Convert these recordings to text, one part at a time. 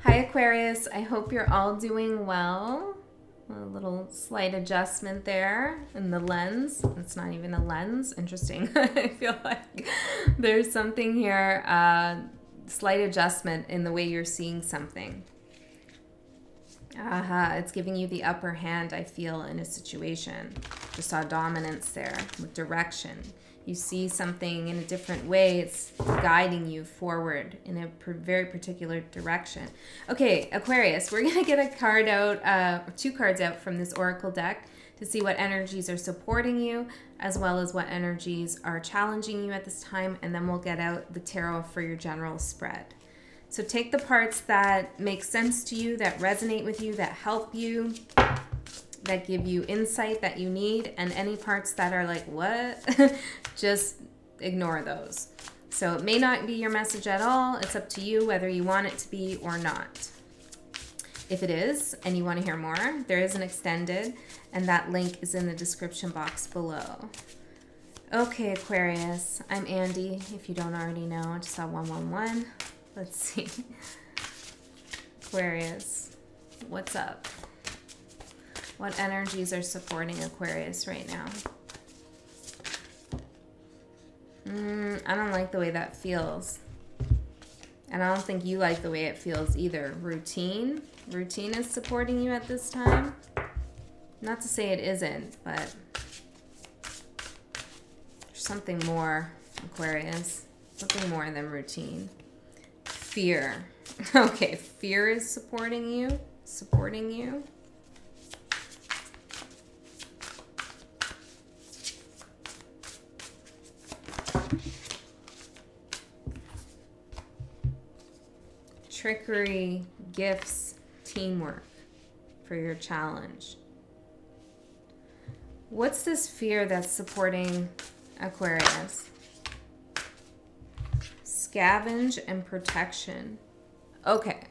Hi Aquarius, I hope you're all doing well. A little slight adjustment there in the lens. It's not even a lens. Interesting. I feel like there's something here, slight adjustment in the way you're seeing something. It's giving you the upper hand, I feel, in a situation. Just saw dominance there with direction. You see something in a different way. It's guiding you forward in a very particular direction. Okay, Aquarius, we're going to get a card out, or two cards out from this oracle deck to see what energies are supporting you, as well as what energies are challenging you at this time, and then we'll get out the tarot for your general spread. So take the parts that make sense to you, that resonate with you, that help you, that give you insight that you need, and any parts that are like, what? Just ignore those. So it may not be your message at all. It's up to you whether you want it to be or not. If it is, and you want to hear more, there is an extended, and that link is in the description box below. Okay, Aquarius, I'm Andy. If you don't already know, I just saw 111. Let's see. Aquarius, what's up? What energies are supporting Aquarius right now? I don't like the way that feels. And I don't think you like the way it feels either. Routine. Routine is supporting you at this time. Not to say it isn't, but there's something more, Aquarius. Something more than routine. Fear. Okay, fear is supporting you. Supporting you. Trickery, gifts, teamwork for your challenge. What's this fear that's supporting Aquarius? Scavenge and protection. Okay,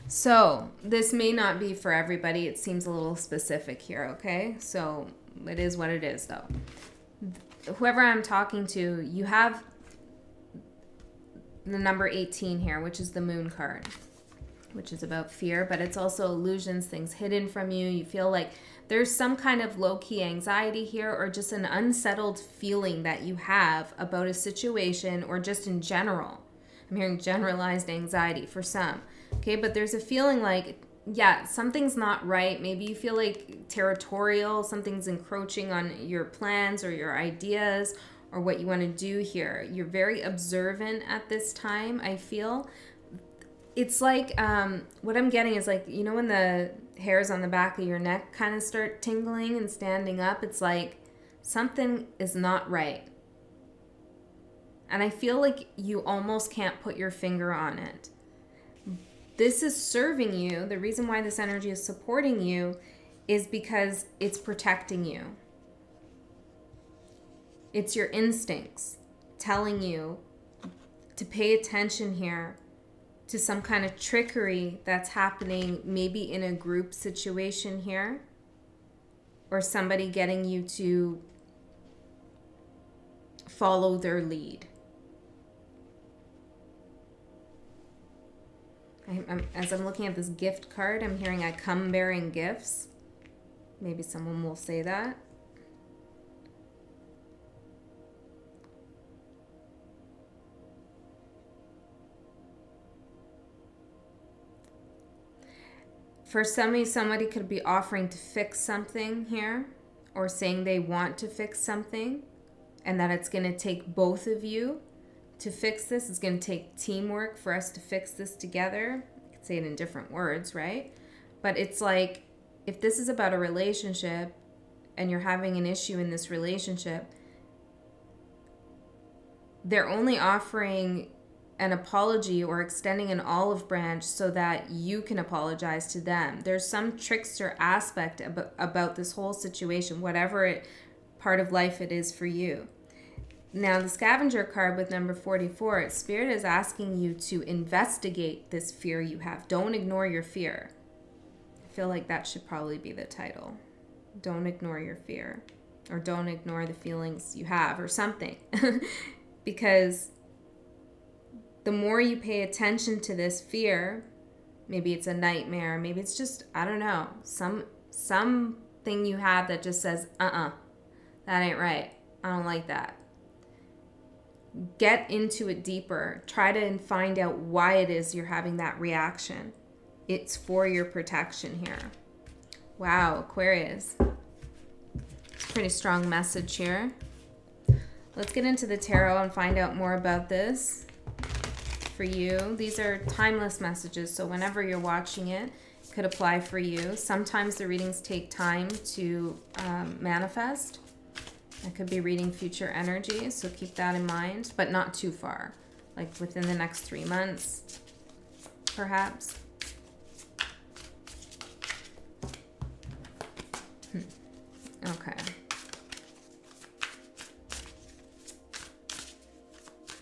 so this may not be for everybody. It seems a little specific here, okay? So it is what it is, though. Whoever I'm talking to, you have the number 18 here, which is the moon card, which is about fear, but it's also illusions, things hidden from you. You feel like there's some kind of low-key anxiety here, or just an unsettled feeling that you have about a situation, or just in general. I'm hearing generalized anxiety for some. Okay, but there's a feeling like, yeah, something's not right. Maybe you feel like territorial, something's encroaching on your plans or your ideas, or what you want to do here. You're very observant at this time, I feel. It's like, what I'm getting is like, you know when the hairs on the back of your neck kind of start tingling and standing up? It's like something is not right. And I feel like you almost can't put your finger on it. This is serving you. The reason why this energy is supporting you is because it's protecting you. It's your instincts telling you to pay attention here to some kind of trickery that's happening, maybe in a group situation here, or somebody getting you to follow their lead. As I'm looking at this gift card, I'm hearing I come bearing gifts. Maybe someone will say that. For somebody could be offering to fix something here, or saying they want to fix something, and that it's going to take both of you to fix this. It's going to take teamwork for us to fix this together. I could say it in different words, right? But it's like, if this is about a relationship and you're having an issue in this relationship, they're only offering an apology or extending an olive branch so that you can apologize to them. There's some trickster aspect about this whole situation, whatever part of life it is for you. Now, the scavenger card with number 44, Spirit is asking you to investigate this fear you have. Don't ignore your fear. I feel like that should probably be the title. Don't ignore your fear, or don't ignore the feelings you have, or something. Because the more you pay attention to this fear, Maybe it's a nightmare. Maybe it's just, I don't know, something you have that just says, that ain't right. I don't like that. Get into it deeper. Try to find out why it is you're having that reaction. It's for your protection here. Wow, Aquarius. It's a pretty strong message here. Let's get into the tarot and find out more about this for you. These are timeless messages, so whenever you're watching it, it could apply for you. Sometimes the readings take time to manifest. I could be reading future energy, so keep that in mind, but not too far. Like within the next 3 months, perhaps. Okay.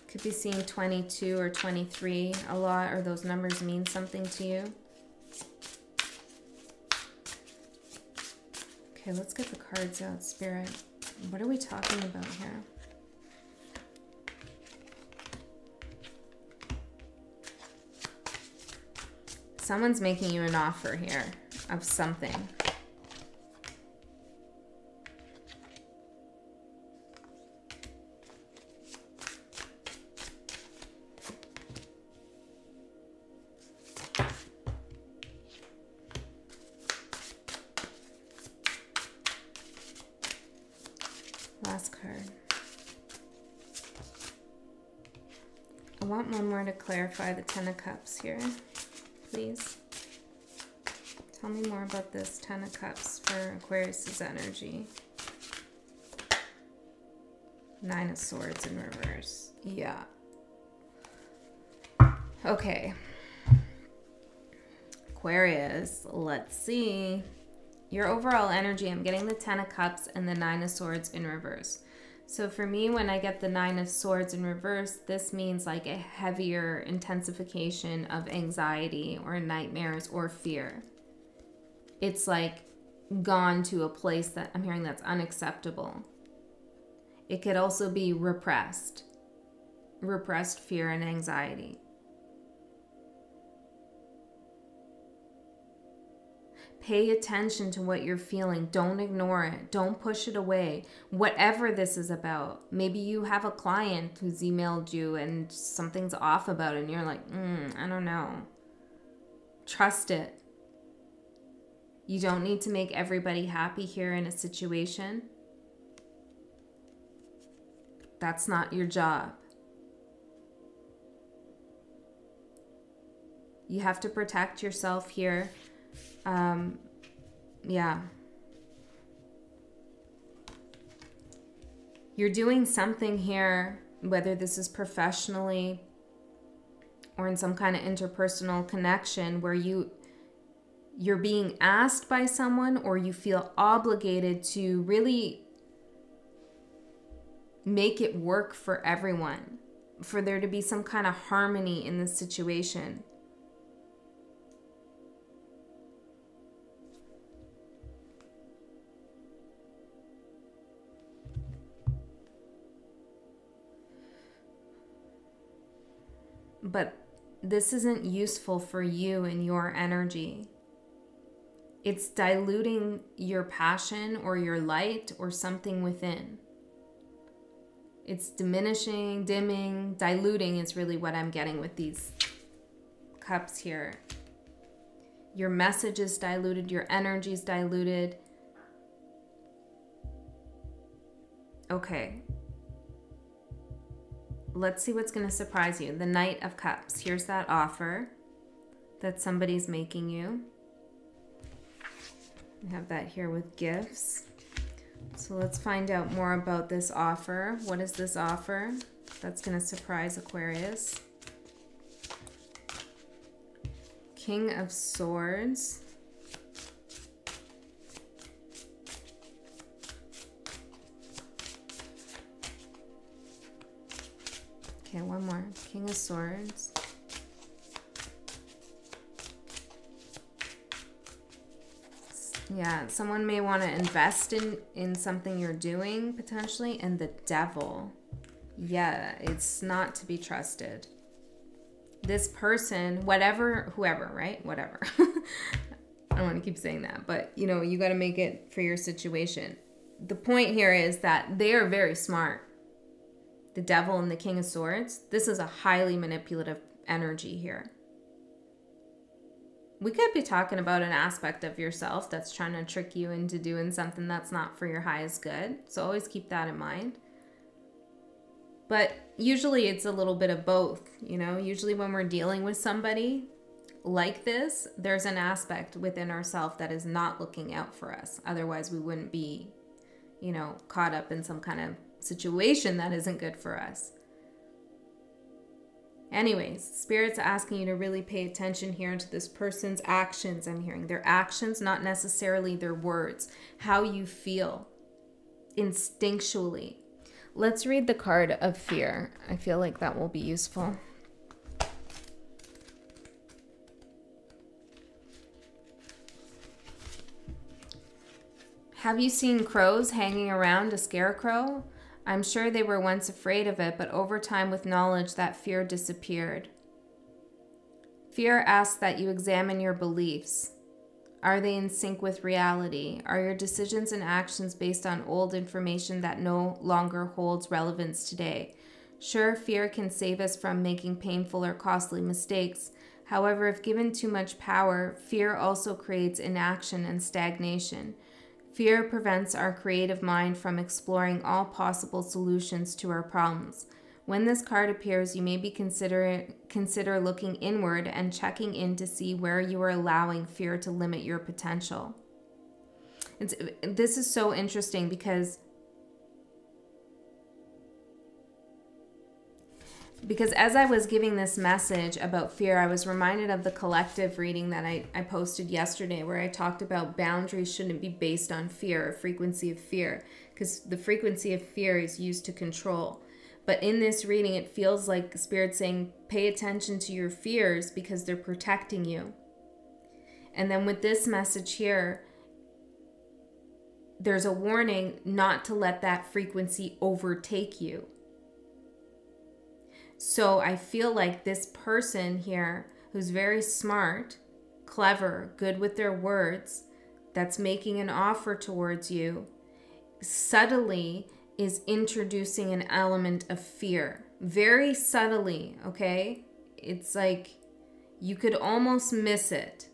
Could be seeing 22 or 23 a lot, or those numbers mean something to you. Okay, let's get the cards out, Spirit. What are we talking about here? Someone's making you an offer here of something. Last card. I want one more to clarify the Ten of Cups here, please. Tell me more about this Ten of Cups for Aquarius's energy. Nine of Swords in reverse. Yeah. Okay. Aquarius, let's see. Your overall energy, I'm getting the Ten of Cups and the Nine of Swords in reverse. So for me, when I get the Nine of Swords in reverse, this means like a heavier intensification of anxiety or nightmares or fear. It's like gone to a place that I'm hearing that's unacceptable. It could also be repressed fear and anxiety. Pay attention to what you're feeling. Don't ignore it. Don't push it away. Whatever this is about. Maybe you have a client who's emailed you and something's off about it and you're like, I don't know. Trust it. You don't need to make everybody happy here in a situation. That's not your job. You have to protect yourself here. Yeah. You're doing something here, whether this is professionally or in some kind of interpersonal connection where you're being asked by someone or you feel obligated to really make it work for everyone, for there to be some kind of harmony in this situation. But this isn't useful for you and your energy. It's diluting your passion or your light or something within. It's diminishing, dimming, diluting is really what I'm getting with these cups here. Your message is diluted, your energy is diluted. Okay. Let's see what's going to surprise you. The Knight of Cups. Here's that offer that somebody's making you. We have that here with gifts. So let's find out more about this offer. What is this offer that's going to surprise Aquarius? King of Swords. Okay, one more. King of Swords. Yeah, someone may want to invest in something you're doing, potentially. And the Devil. Yeah, it's not to be trusted. this person, whatever, whoever, right? Whatever. I don't want to keep saying that, but you know, you got to make it for your situation. The point here is that they are very smart. The Devil and the King of Swords. This is a highly manipulative energy here. We could be talking about an aspect of yourself that's trying to trick you into doing something that's not for your highest good. So always keep that in mind. But usually it's a little bit of both, you know. Usually when we're dealing with somebody like this, there's an aspect within ourselves that is not looking out for us. Otherwise we wouldn't be, you know, caught up in some kind of situation that isn't good for us. Anyways, Spirit's asking you to really pay attention here to this person's actions. I'm hearing their actions, not necessarily their words. How you feel instinctually. Let's read the card of fear. I feel like that will be useful. Have you seen crows hanging around a scarecrow? I'm sure they were once afraid of it, but over time with knowledge that fear disappeared. Fear asks that you examine your beliefs. Are they in sync with reality? Are your decisions and actions based on old information that no longer holds relevance today? Sure, fear can save us from making painful or costly mistakes. However, if given too much power, fear also creates inaction and stagnation. Fear prevents our creative mind from exploring all possible solutions to our problems. When this card appears, you may be consider looking inward and checking in to see where you are allowing fear to limit your potential. This is so interesting because as I was giving this message about fear, I was reminded of the collective reading that I posted yesterday, where I talked about boundaries shouldn't be based on fear, or frequency of fear, because the frequency of fear is used to control. But in this reading, it feels like Spirit's saying, pay attention to your fears because they're protecting you. And then with this message here, there's a warning not to let that frequency overtake you. So I feel like this person here who's very smart, clever, good with their words, that's making an offer towards you, subtly is introducing an element of fear. Very subtly, okay? It's like you could almost miss it.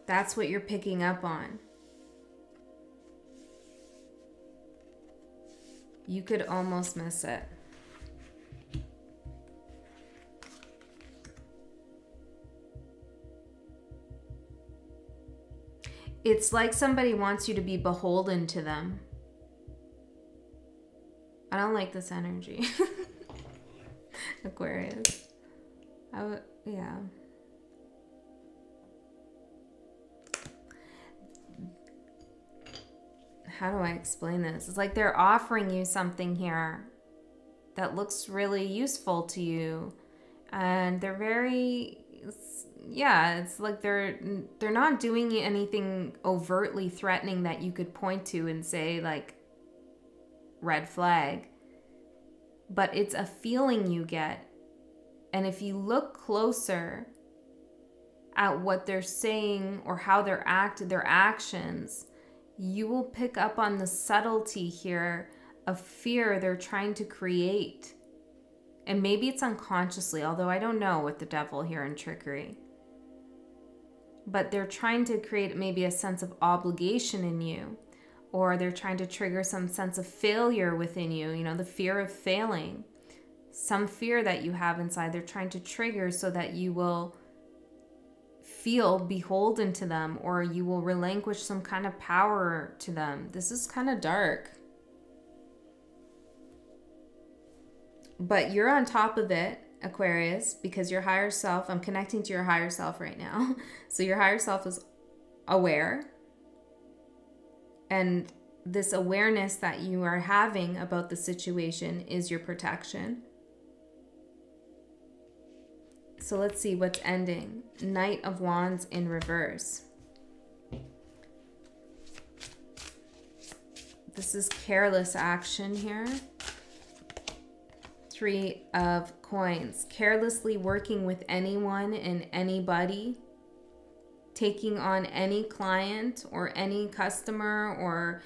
That's what you're picking up on. You could almost miss it. It's like somebody wants you to be beholden to them. I don't like this energy. Aquarius. Yeah. How do I explain this? It's like they're offering you something here that looks really useful to you, and they're very, yeah, it's like they're not doing anything overtly threatening that you could point to and say like red flag, but it's a feeling you get. And if you look closer at what they're saying or how they're their actions, you will pick up on the subtlety here of fear they're trying to create. And maybe it's unconsciously, although I don't know with the devil here in trickery. But they're trying to create maybe a sense of obligation in you, or they're trying to trigger some sense of failure within you, you know, the fear of failing. Some fear that you have inside, they're trying to trigger so that you will feel beholden to them, or you will relinquish some kind of power to them. This is kind of dark. But you're on top of it, Aquarius, because your higher self, I'm connecting to your higher self right now. So your higher self is aware. And this awareness that you are having about the situation is your protection. So let's see what's ending. Knight of Wands in reverse. This is careless action here. Three of Coins. Carelessly working with anyone and anybody. Taking on any client or any customer or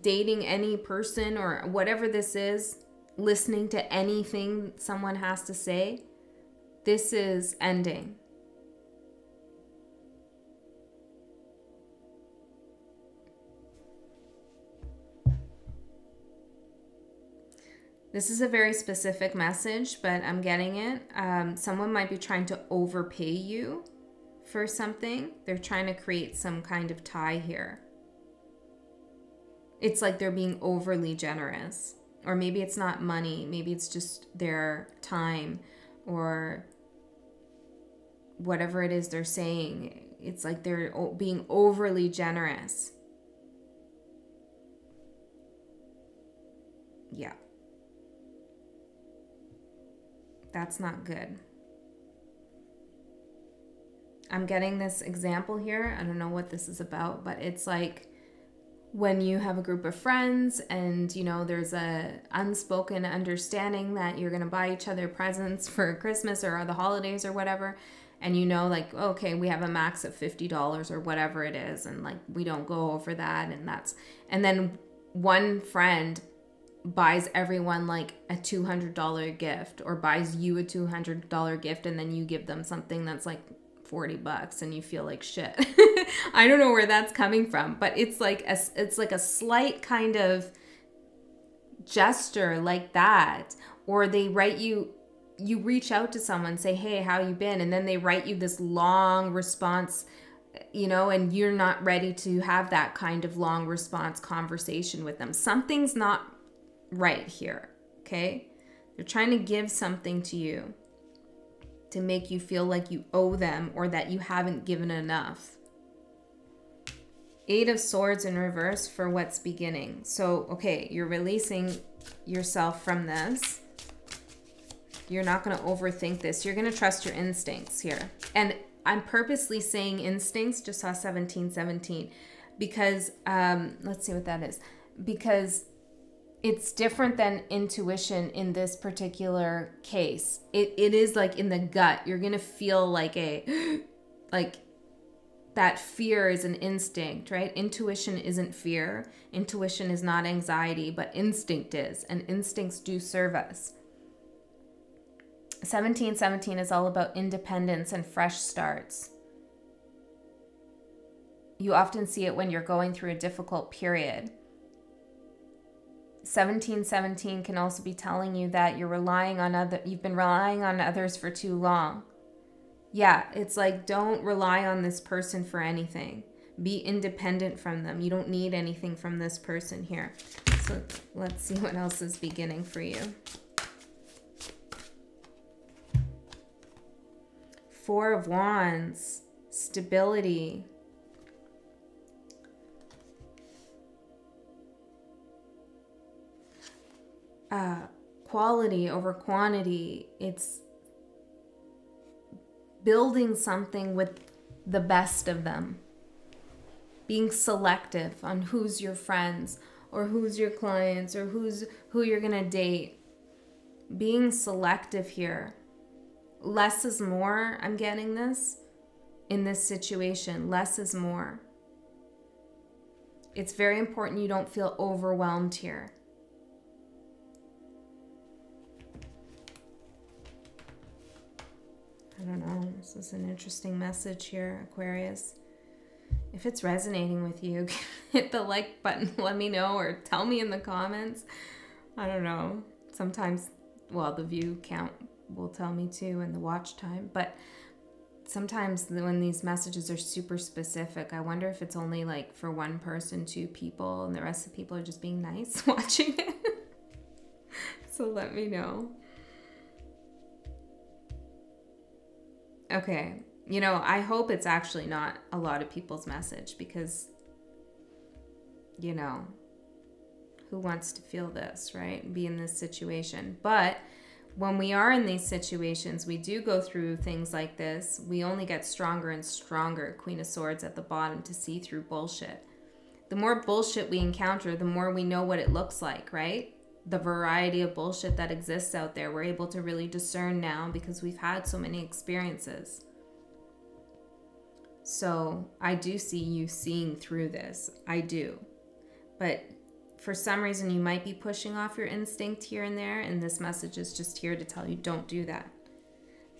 dating any person or whatever this is. Listening to anything someone has to say. This is ending. This is a very specific message, but I'm getting it. Someone might be trying to overpay you for something. They're trying to create some kind of tie here. It's like they're being overly generous. Or maybe it's not money. Maybe it's just their time or whatever it is they're saying. It's like they're being overly generous. Yeah. That's not good. I'm getting this example here. I don't know what this is about, but it's like when you have a group of friends and, you know, there's a unspoken understanding that you're going to buy each other presents for Christmas or the holidays or whatever. And you know, like, okay, we have a max of $50 or whatever it is. And like, we don't go over that. And then one friend buys everyone like a $200 gift or buys you a $200 gift, and then you give them something that's like $40 and you feel like shit. I don't know where that's coming from, but it's like a slight kind of gesture like that. Or they write you reach out to someone, say, hey, how you been? And then they write you this long response, you know, and you're not ready to have that kind of long response conversation with them. Something's not right here, okay? They're trying to give something to you to make you feel like you owe them or that you haven't given enough. Eight of Swords in reverse for what's beginning. So, okay, you're releasing yourself from this. You're not going to overthink this. You're going to trust your instincts here. And I'm purposely saying instincts, just saw 1717, because, let's see what that is. Because it's different than intuition in this particular case. It is like in the gut. You're going to feel like like that fear is an instinct, right? Intuition isn't fear. Intuition is not anxiety, but instinct is. And instincts do serve us. 1717 is all about independence and fresh starts. You often see it when you're going through a difficult period. 1717 can also be telling you that you've been relying on others for too long. Yeah, it's like, don't rely on this person for anything. Be independent from them. You don't need anything from this person here. So let's see what else is beginning for you. Four of Wands, stability. Quality over quantity. It's building something with the best of them. Being selective on who's your friends or who's your clients or who you're gonna date. Being selective here. Less is more. I'm getting this in this situation. Less is more. It's very important you don't feel overwhelmed here. I don't know. This is an interesting message here, Aquarius. If it's resonating with you, hit the like button. Let me know, or tell me in the comments. I don't know. Sometimes, well, the view count will tell me too, and the watch time. But sometimes when these messages are super specific, I wonder if it's only like for one person, two people, and the rest of the people are just being nice watching it. So let me know. Okay, you know, I hope it's actually not a lot of people's message, because, you know, who wants to feel this, right? Be in this situation. But when we are in these situations, we do go through things like this. We only get stronger and stronger, Queen of Swords at the bottom, to see through bullshit. The more bullshit we encounter, the more we know what it looks like, right? the variety of bullshit that exists out there. We're able to really discern now because we've had so many experiences. So I do see you seeing through this. I do. But for some reason, you might be pushing off your instinct here and there, and this message is just here to tell you, don't do that.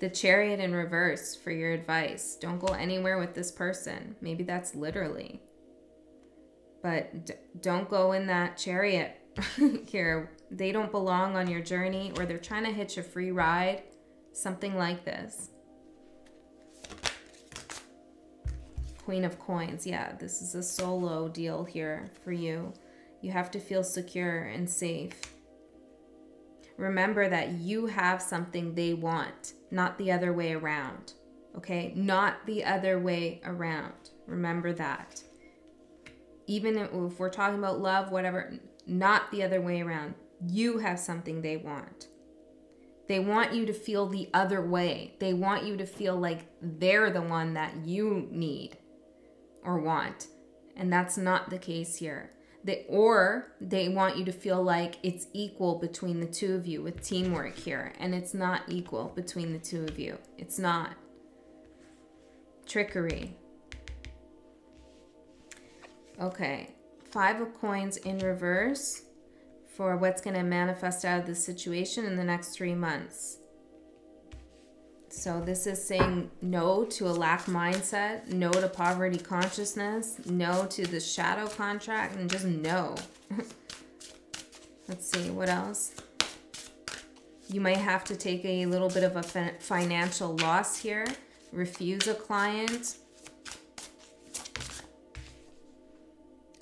The Chariot in reverse for your advice. Don't go anywhere with this person. Maybe that's literally. But don't go in that Chariot here. They don't belong on your journey, or they're trying to hitch a free ride. Something like this. Queen of Coins. Yeah, this is a solo deal here for you. You have to feel secure and safe. Remember that you have something they want, not the other way around. Okay? Not the other way around. Remember that. Even if we're talking about love, whatever, not the other way around. You have something they want. They want you to feel the other way. They want you to feel like they're the one that you need or want. And that's not the case here. They want you to feel like it's equal between the two of you with teamwork here. And it's not equal between the two of you. It's not. Trickery. Okay. 5 of Coins in reverse for what's going to manifest out of this situation in the next 3 months. So this is saying no to a lack mindset, no to poverty consciousness, no to the shadow contract, and just no. Let's see, what else? You might have to take a little bit of a financial loss here, refuse a client.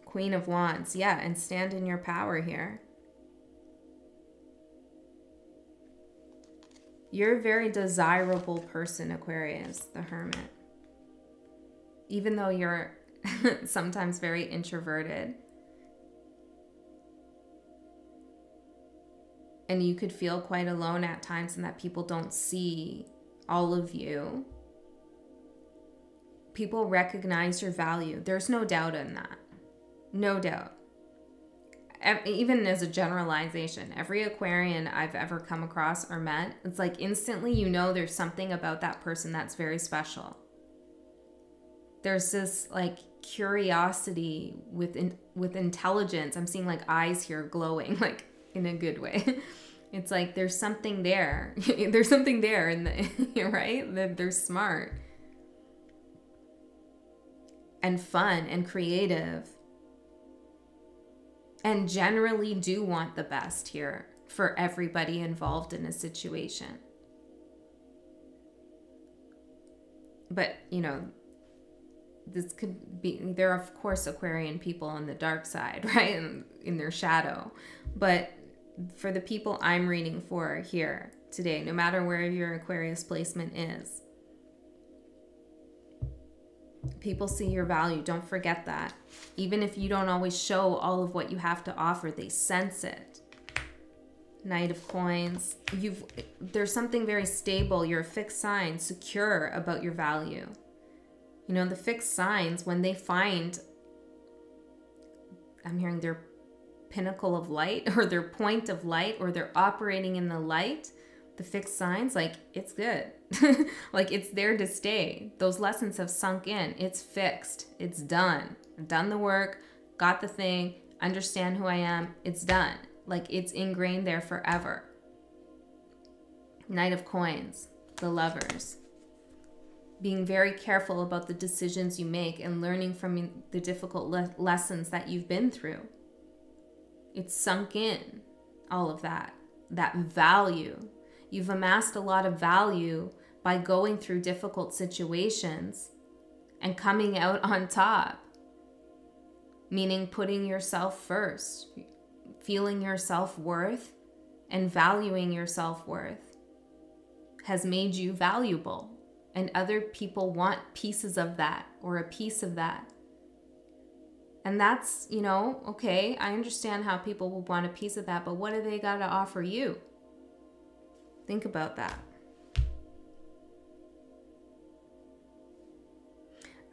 Queen of Wands, yeah, and stand in your power here. You're a very desirable person, Aquarius, the Hermit. Even though you're sometimes very introverted. And you could feel quite alone at times and that people don't see all of you. People recognize your value. There's no doubt in that. No doubt. Even as a generalization, every Aquarian I've ever come across or met, it's like instantly you know there's something about that person that's very special. There's this like curiosity with intelligence. I'm seeing like eyes here glowing, like in a good way. It's like there's something there. There's something there in the right? That they're smart and fun and creative. And generally do want the best here for everybody involved in a situation. But, you know, this could be, there are, of course, Aquarian people on the dark side, right? In their shadow. But for the people I'm reading for here today, no matter where your Aquarius placement is, people see your value. Don't forget that. Even if you don't always show all of what you have to offer, they sense it. Knight of Coins. There's something very stable. You're a fixed sign, secure about your value. You know, the fixed signs, when they find, I'm hearing their pinnacle of light or their point of light, or they're operating in the light, the fixed signs, like, it's good. Like, it's there to stay. Those lessons have sunk in. It's fixed. It's done. I've done the work, got the thing, understand who I am. It's done. Like, it's ingrained there forever. Knight of Coins, the Lovers. Being very careful about the decisions you make and learning from the difficult lessons that you've been through. It's sunk in, all of that value. You've amassed a lot of value by going through difficult situations and coming out on top. Meaning putting yourself first, feeling your self-worth and valuing your self-worth has made you valuable. And other people want pieces of that or a piece of that. And that's, you know, okay, I understand how people will want a piece of that, but what do they got to offer you? Think about that.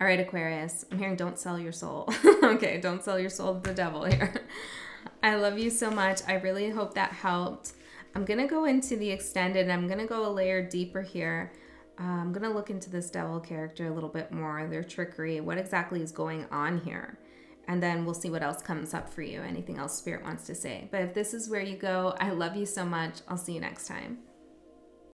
All right, Aquarius, I'm hearing don't sell your soul. Okay, don't sell your soul to the devil here. I love you so much. I really hope that helped. I'm going to go into the extended, and I'm going to go a layer deeper here. I'm going to look into this devil character a little bit more, their trickery, what exactly is going on here. And then we'll see what else comes up for you, anything else Spirit wants to say. But if this is where you go, I love you so much. I'll see you next time.